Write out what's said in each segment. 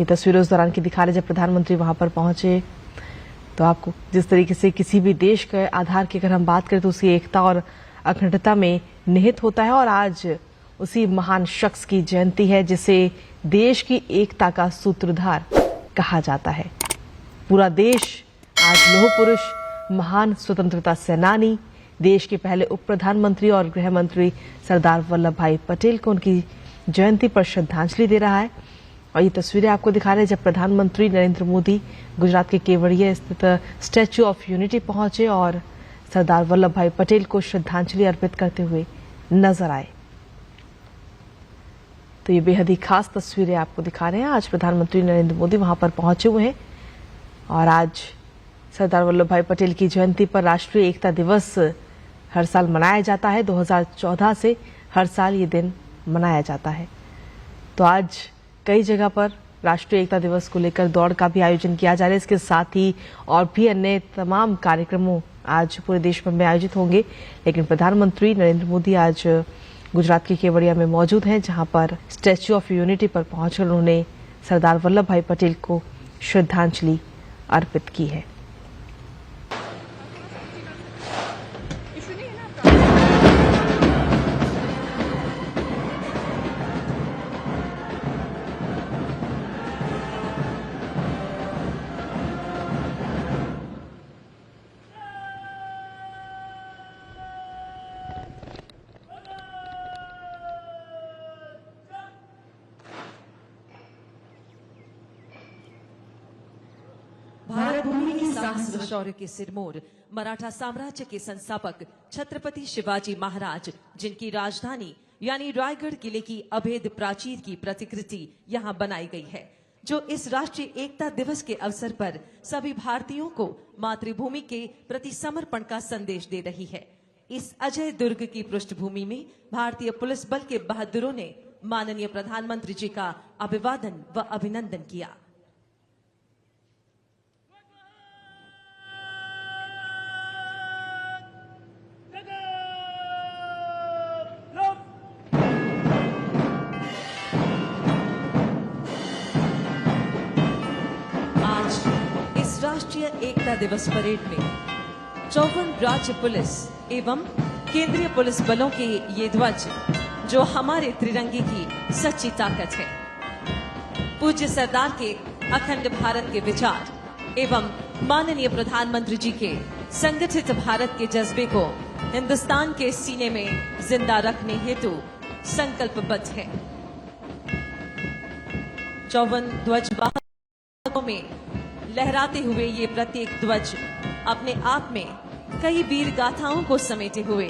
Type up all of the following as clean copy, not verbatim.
ये तस्वीरें उस दौरान की दिखा रहे जब प्रधानमंत्री वहां पर पहुंचे। तो आपको जिस तरीके से किसी भी देश के आधार की अगर हम बात करें तो उसकी एकता और अखंडता में निहित होता है, और आज उसी महान शख्स की जयंती है जिसे देश की एकता का सूत्रधार कहा जाता है। पूरा देश आज लौह पुरुष, महान स्वतंत्रता सेनानी, देश के पहले उप प्रधानमंत्री और गृह मंत्री सरदार वल्लभ भाई पटेल को उनकी जयंती पर श्रद्धांजलि दे रहा है। और ये तस्वीरें आपको दिखा रहे हैं जब प्रधानमंत्री नरेंद्र मोदी गुजरात के केवड़िया स्थित स्टैच्यू ऑफ यूनिटी पहुंचे और सरदार वल्लभ भाई पटेल को श्रद्धांजलि अर्पित करते हुए नजर आए। तो ये बेहद ही खास तस्वीरें आपको दिखा रहे हैं। आज प्रधानमंत्री नरेंद्र मोदी वहां पर पहुंचे हुए हैं और आज सरदार वल्लभ भाई पटेल की जयंती पर राष्ट्रीय एकता दिवस हर साल मनाया जाता है। 2014 से हर साल ये दिन मनाया जाता है। तो आज कई जगह पर राष्ट्रीय एकता दिवस को लेकर दौड़ का भी आयोजन किया जा रहा है। इसके साथ ही और भी अन्य तमाम कार्यक्रमों आज पूरे देश भर में आयोजित होंगे। लेकिन प्रधानमंत्री नरेंद्र मोदी आज गुजरात के केवड़िया में मौजूद हैं, जहां पर स्टैच्यू ऑफ यूनिटी पर पहुंचकर उन्होंने सरदार वल्लभ भाई पटेल को श्रद्धांजलि अर्पित की है। भारत भूमि की साहस व शौर्य के सिरमौर मराठा साम्राज्य के संस्थापक छत्रपति शिवाजी महाराज, जिनकी राजधानी यानी रायगढ़ किले की अभेद प्राचीर की प्रतिकृति यहां बनाई गई है, जो इस राष्ट्रीय एकता दिवस के अवसर पर सभी भारतीयों को मातृभूमि के प्रति समर्पण का संदेश दे रही है। इस अजय दुर्ग की पृष्ठभूमि में भारतीय पुलिस बल के बहादुरों ने माननीय प्रधानमंत्री जी का अभिवादन व अभिनंदन किया। राष्ट्रीय एकता दिवस परेड में 54 राज्य पुलिस एवं केंद्रीय पुलिस बलों के ये ध्वज, जो हमारे त्रिरंगे की सच्ची ताकत है, पूज्य सरदार के अखंड भारत के विचार एवं माननीय प्रधानमंत्री जी के संगठित भारत के जज्बे को हिंदुस्तान के सीने में जिंदा रखने हेतु संकल्पबद्ध है। 54 ध्वजवाहकों में लहराते हुए ये प्रत्येक ध्वज अपने आप में कई वीर गाथाओं को समेटे हुए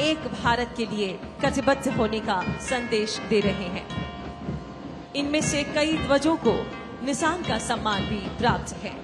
एक भारत के लिए कटिबद्ध होने का संदेश दे रहे हैं। इनमें से कई ध्वजों को निशान का सम्मान भी प्राप्त है।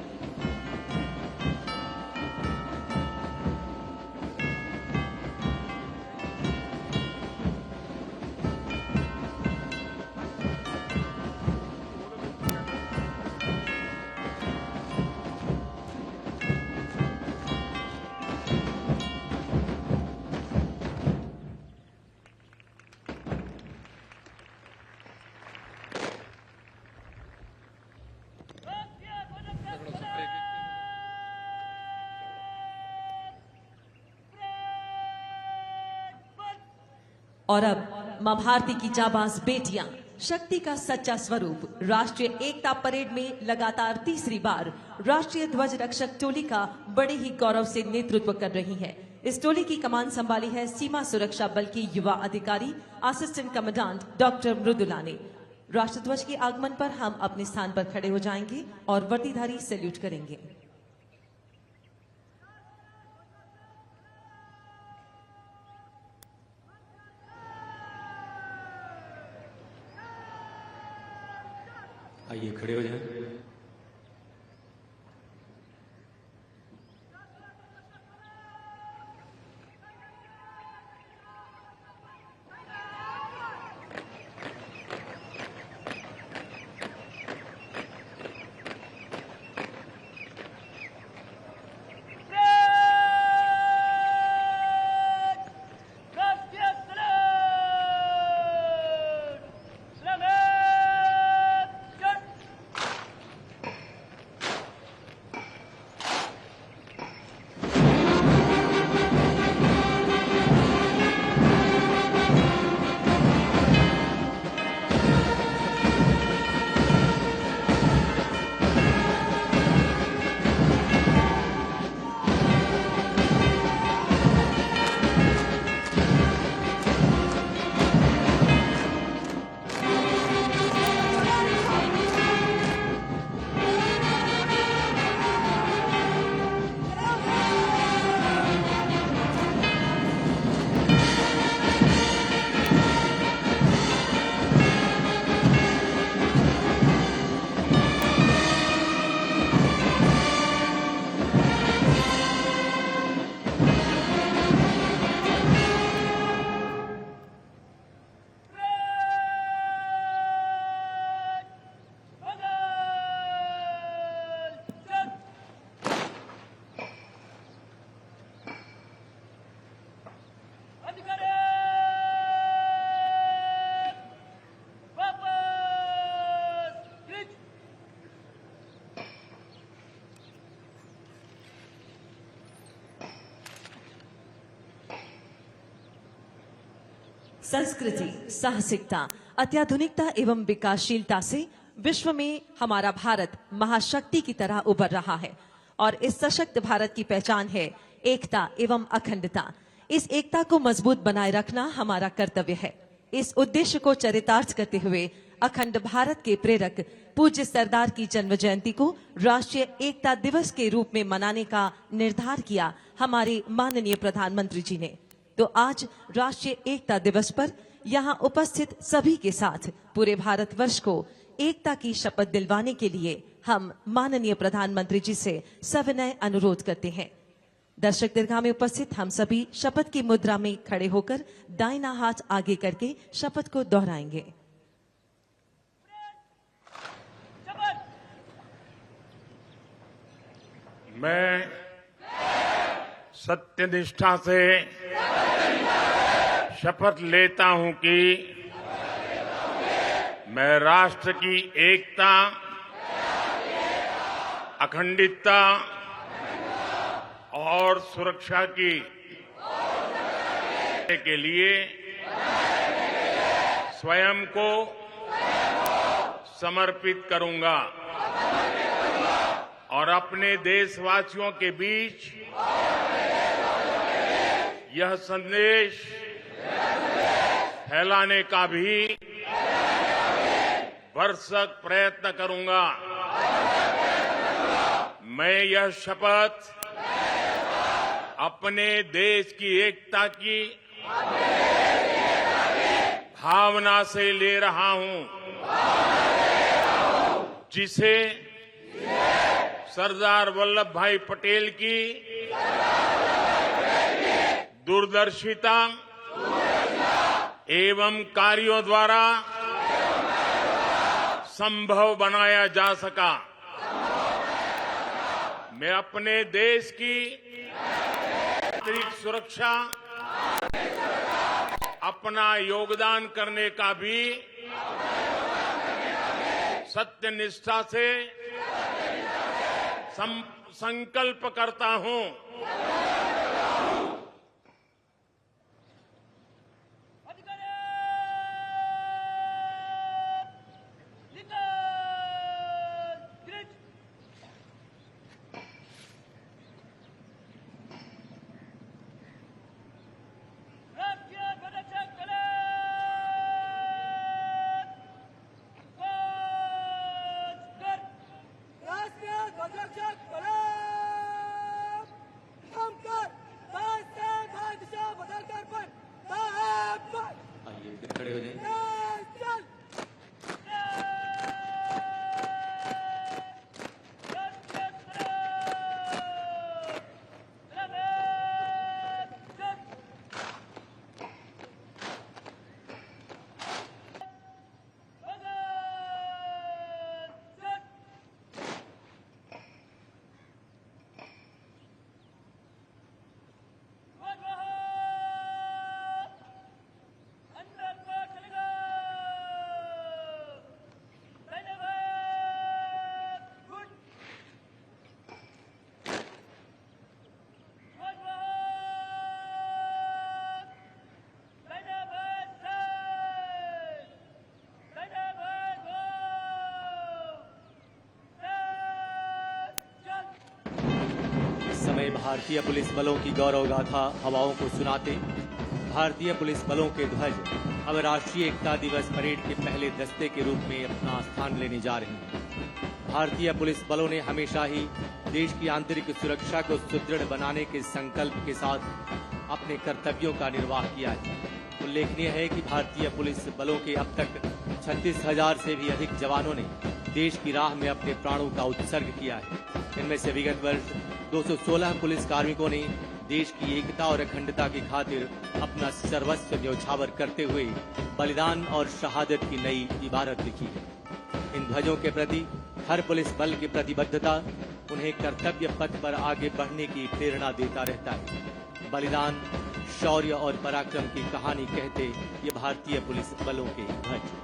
और अब मां भारती की जाबाज बेटियां, शक्ति का सच्चा स्वरूप राष्ट्रीय एकता परेड में लगातार तीसरी बार राष्ट्रीय ध्वज रक्षक टोली का बड़े ही गौरव से नेतृत्व कर रही है। इस टोली की कमान संभाली है सीमा सुरक्षा बल की युवा अधिकारी असिस्टेंट कमांडेंट डॉक्टर मृदुला ने। राष्ट्रध्वज के आगमन पर हम अपने स्थान पर खड़े हो जाएंगे और वर्दीधारी सैल्यूट करेंगे। आइए खड़े हो जाएं। संस्कृति, साहसिकता, अत्याधुनिकता एवं विकासशीलता से विश्व में हमारा भारत महाशक्ति की तरह उभर रहा है और इस सशक्त भारत की पहचान है एकता एवं अखंडता। इस एकता को मजबूत बनाए रखना हमारा कर्तव्य है। इस उद्देश्य को चरितार्थ करते हुए अखंड भारत के प्रेरक पूज्य सरदार की जन्म जयंती को राष्ट्रीय एकता दिवस के रूप में मनाने का निर्धार किया हमारे माननीय प्रधानमंत्री जी ने। तो आज राष्ट्रीय एकता दिवस पर यहाँ उपस्थित सभी के साथ पूरे भारतवर्ष को एकता की शपथ दिलवाने के लिए हम माननीय प्रधानमंत्री जी से सविनय अनुरोध करते हैं। दर्शक दीर्घा में उपस्थित हम सभी शपथ की मुद्रा में खड़े होकर दाहिना हाथ आगे करके शपथ को दोहराएंगे। मैं सत्यनिष्ठा से शपथ लेता हूं कि मैं राष्ट्र की एकता, अखंडता और सुरक्षा के लिए स्वयं को समर्पित करूंगा और अपने देशवासियों के बीच यह संदेश फैलाने का भी भरसक प्रयत्न करूंगा। मैं यह शपथ अपने देश की एकता की भावना से ले रहा हूं, जिसे सरदार वल्लभ भाई पटेल की दूरदर्शिता एवं कार्यों द्वारा संभव बनाया जा सका। मैं अपने देश की आंतरिक सुरक्षा अपना योगदान करने का भी सत्यनिष्ठा से संकल्प करता हूं। खड़े हो जाएं। समय भारतीय पुलिस बलों की गौरव गाथा हवाओं को सुनाते भारतीय पुलिस बलों के ध्वज अब राष्ट्रीय एकता दिवस परेड के पहले दस्ते के रूप में अपना स्थान लेने जा रहे हैं। भारतीय पुलिस बलों ने हमेशा ही देश की आंतरिक सुरक्षा को सुदृढ़ बनाने के संकल्प के साथ अपने कर्तव्यों का निर्वाह किया है। उल्लेखनीय है कि भारतीय पुलिस बलों के अब तक 36,000 से भी अधिक जवानों ने देश की राह में अपने प्राणों का उत्सर्ग किया है। इनमें से विगत वर्ष 216 पुलिस कार्मिकों ने देश की एकता और अखंडता की खातिर अपना सर्वस्व न्यौछावर करते हुए बलिदान और शहादत की नई इबारत लिखी है। इन ध्वजों के प्रति हर पुलिस बल की प्रतिबद्धता उन्हें कर्तव्य पथ पर आगे बढ़ने की प्रेरणा देता रहता है। बलिदान, शौर्य और पराक्रम की कहानी कहते ये भारतीय पुलिस बलों के ध्वज।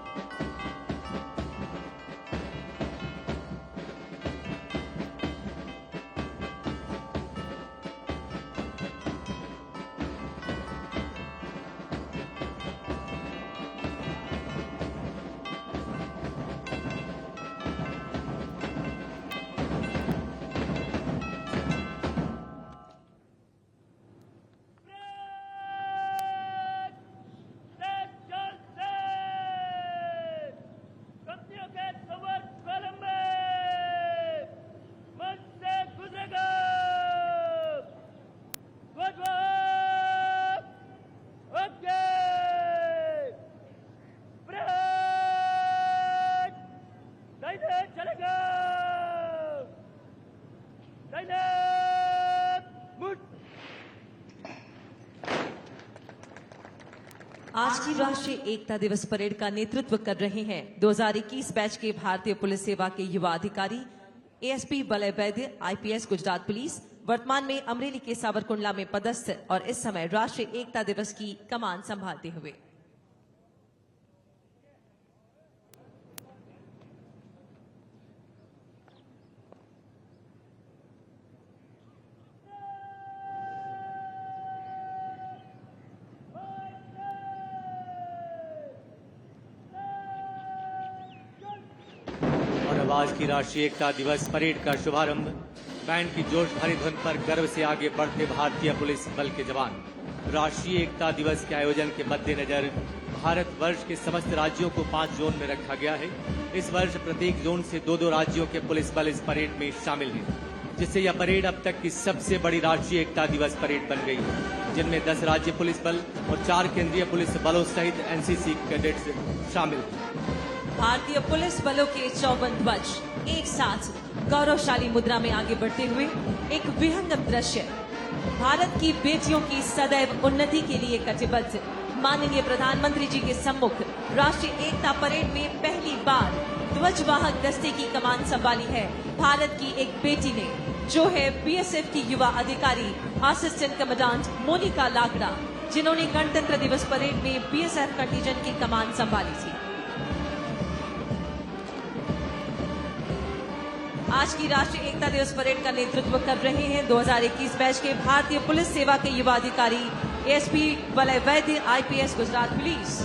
आज की राष्ट्रीय एकता दिवस परेड का नेतृत्व कर रहे हैं 2021 बैच के भारतीय पुलिस सेवा के युवा अधिकारी एएसपी वलय वैद्य, आईपीएस गुजरात पुलिस, वर्तमान में अमरेली के सावरकुंडला में पदस्थ और इस समय राष्ट्रीय एकता दिवस की कमान संभालते हुए। और अब आज की राष्ट्रीय एकता दिवस परेड का शुभारंभ बैंड की जोश भरी धुन पर गर्व से आगे बढ़ते भारतीय पुलिस बल के जवान। राष्ट्रीय एकता दिवस के आयोजन के मद्देनजर भारतवर्ष के समस्त राज्यों को 5 जोन में रखा गया है। इस वर्ष प्रत्येक जोन से 2-2 राज्यों के पुलिस बल इस परेड में शामिल हैं, जिससे यह परेड अब तक की सबसे बड़ी राष्ट्रीय एकता दिवस परेड बन गई है, जिनमें 10 राज्य पुलिस बल और 4 केंद्रीय पुलिस बलों सहित एनसीसी कैडेट्स शामिल हैं। भारतीय पुलिस बलों के 54 ध्वज एक साथ गौरवशाली मुद्रा में आगे बढ़ते हुए एक विहंगम दृश्य। भारत की बेटियों की सदैव उन्नति के लिए कटिबद्ध माननीय प्रधानमंत्री जी के सम्मुख राष्ट्रीय एकता परेड में पहली बार ध्वजवाहक दस्ते की कमान संभाली है भारत की एक बेटी ने, जो है बीएसएफ की युवा अधिकारी असिस्टेंट कमांडेंट मोनिका लाकड़ा, जिन्होंने गणतंत्र दिवस परेड में बीएसएफ कंटीजेंट की कमान संभाली थी। आज की राष्ट्रीय एकता दिवस परेड का नेतृत्व कर रहे हैं 2021 बैच के भारतीय पुलिस सेवा के युवा अधिकारी एएसपी वलय वैद्य, आईपीएस गुजरात पुलिस।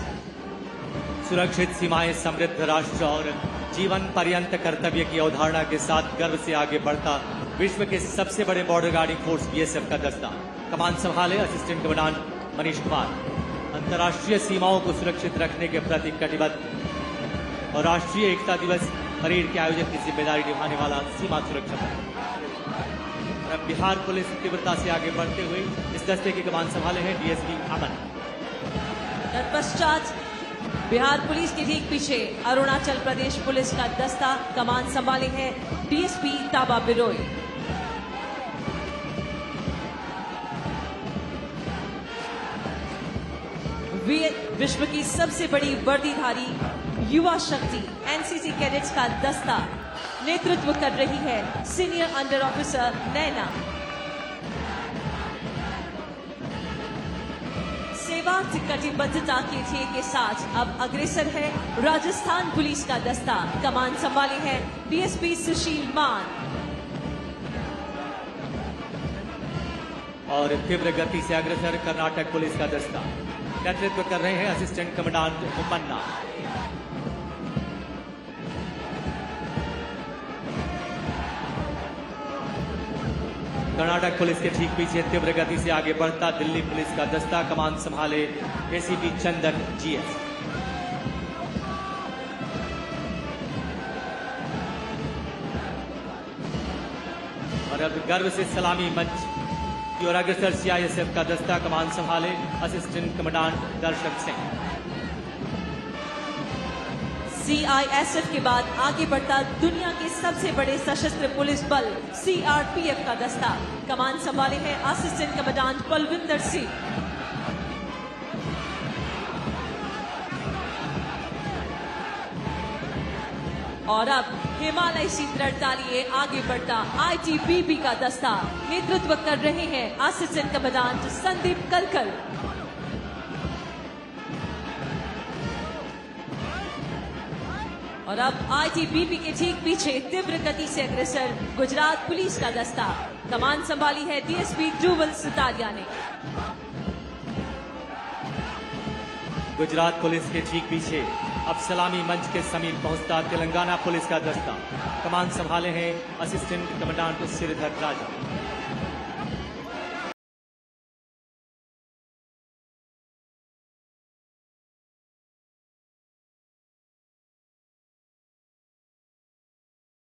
सुरक्षित सीमाएं, समृद्ध राष्ट्र और जीवन पर्यंत कर्तव्य की अवधारणा के साथ गर्व से आगे बढ़ता विश्व के सबसे बड़े बॉर्डर गार्डिंग फोर्स बीएसएफ का दस्ता। कमान संभाले असिस्टेंट कमांडेंट मनीष कुमार। अंतर्राष्ट्रीय सीमाओं को सुरक्षित रखने के प्रति कटिबद्ध और राष्ट्रीय एकता दिवस परेड के आयोजन की जिम्मेदारी निभाने वाला सीमा सुरक्षा बल। अब बिहार पुलिस तीव्रता से आगे बढ़ते हुए इस दस्ते की कमान संभाले हैं डीएसपी अमन। तत्पश्चात बिहार पुलिस के ठीक पीछे अरुणाचल प्रदेश पुलिस का दस्ता कमान संभाले हैं डीएसपी ताबा बिरोई। विश्व की सबसे बड़ी वर्दीधारी युवा शक्ति एनसीसी कैडेट्स का दस्ता नेतृत्व कर रही है सीनियर अंडर ऑफिसर नैना। सेवा की कटिबद्धता के ध्येय के साथ अब अग्रसर है राजस्थान पुलिस का दस्ता। कमान संभाले है डीएसपी सुशील मान। और तीव्र गति से अग्रसर कर्नाटक पुलिस का दस्ता नेतृत्व कर रहे हैं असिस्टेंट कमांडेंट मुपन्ना। कर्नाटक पुलिस के ठीक पीछे तीव्र गति से आगे बढ़ता दिल्ली पुलिस का दस्ता। कमान संभाले एसीपी चंदन जीएस। और अब गर्व से सलामी मंच की ओर अग्रसर सीआईएसएफ का दस्ता। कमान संभाले असिस्टेंट कमांडेंट दर्शक सिंह। सीआईएसएफ के बाद आगे बढ़ता दुनिया के सबसे बड़े सशस्त्र पुलिस बल सीआरपीएफ का दस्ता। कमान संभाले हैं असिस्टेंट कमांडेंट कुलविंदर सिंह। और अब हिमालय सी दृढ़ता लिए आगे बढ़ता आईटीबीपी का दस्ता नेतृत्व कर रहे हैं असिस्टेंट कमांडेंट संदीप कलकल। और अब आईटीबीपी के ठीक पीछे तीव्र गति से अग्रसर गुजरात पुलिस का दस्ता। कमान संभाली है डीएसपी ध्रुवल सुतारिया ने। गुजरात पुलिस के ठीक पीछे अब सलामी मंच के समीप पहुंचता तेलंगाना पुलिस का दस्ता। कमान संभाले हैं असिस्टेंट कमांडेंट श्रीधर राजा।